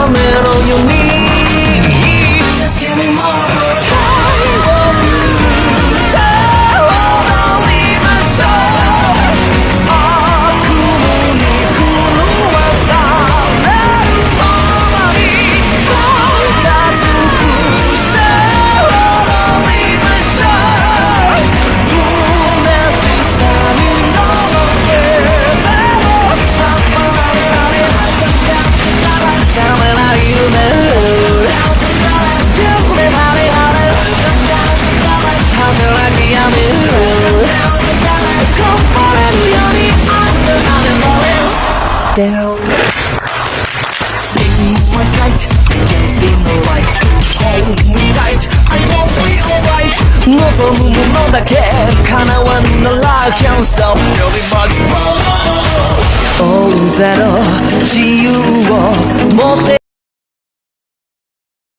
めのように Just give me more Down in my sight, I can't see no light. Hold me tight, I won't be alright. 望むものだけ叶わぬなら Can't stop, you'll be much more. 大ゼロ自由を持って